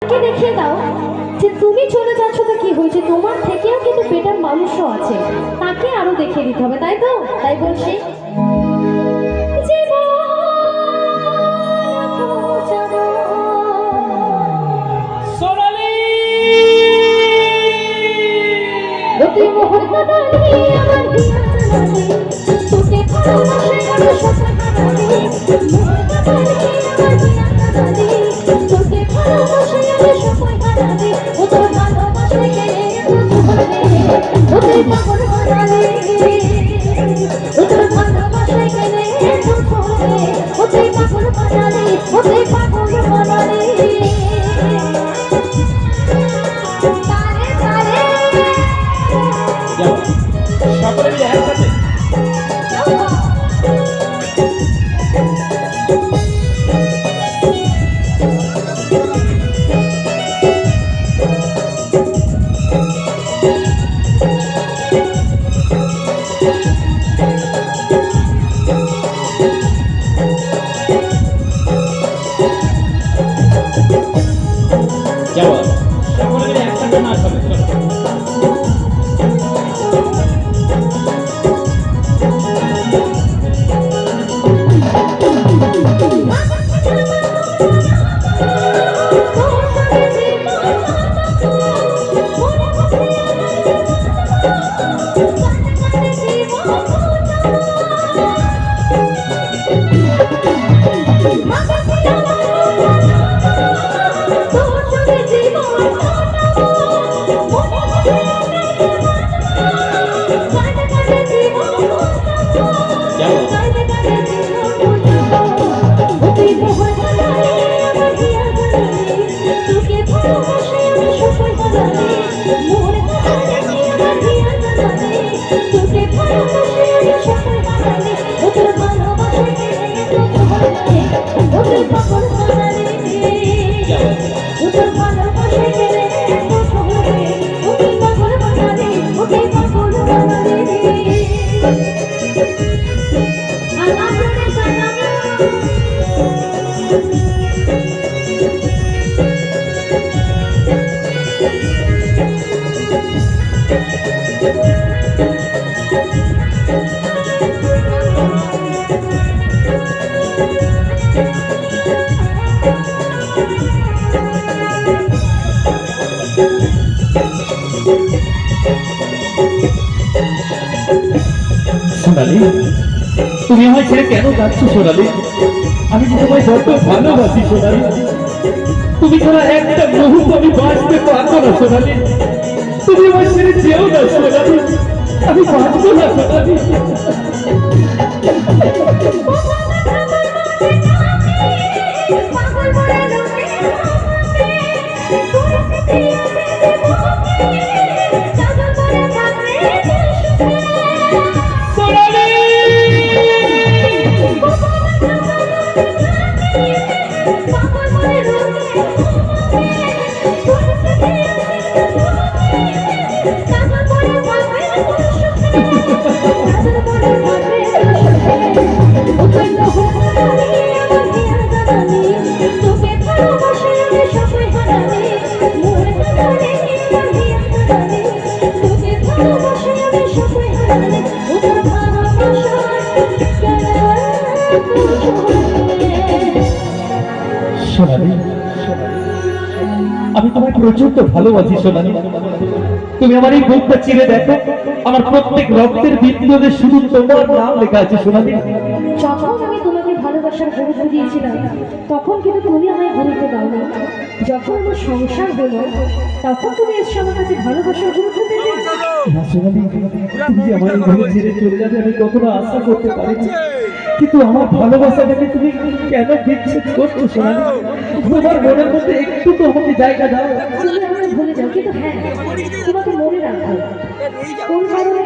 কে দেখিয়ে দাও যে তুমি চলে যাচ্ছ তো কি হয়েছে, তোমার থেকেও কিন্তু বেটার মানুষও আছে, তাকে আরো দেখিয়ে দিতে হবে, তাই তো? তাই বলছি সকলে মিলে একসাথে যাওয়া, সকলে মিলে একসাথে নাচ হবে। সোনালি, তুমি আমায় ছেড়ে কেন যাচ্ছ সোনালি? আমি যে তোমায় বড্ড ভালোবাসি সোনালি, তুমি ছাড়া একটা মুহূর্ত আমি বাঁচতে পারবো না সোনালি। তুমি আমায় ছেড়ে যেও না সোনালি, আমি বাঁচবো না সোনালি। সোনালি, আমি তোমায় প্রচন্ড ভালোবাসি সোনালি। তুমি আমার এই বুকটা চিরে দেখো, আমার প্রত্যেক রক্তের বিন্দুতে শুধু তোমার নাম লেখা আছে সোনালি। যখন আমি তোমাকে ভালোবাসার গুরুত্ব দিয়েছিলাম তখন কিন্তু তুমি আমায় গুরুত্ব দাও না। যখন আমার সংসার হলো তখন তুমি এসে আমার কাছে ভালোবাসার গুরুত্ব দেবে না সোনালি, তুমি যে আমার ঘরে ছেড়ে চলে যাবে আমি কখনো আশা করতে পারিনি, কিন্তু আমার ভালোবাসাটাকে তুমি কেন বিচ্ছেদ করছো সোনালি? তোমার মনের মধ্যে একটু তো আমাকে জায়গা দাও। তুমি আমাকে ভুলে যাও, কিন্তু হ্যাঁ তোমাকে মনে রাখো কোন কারণে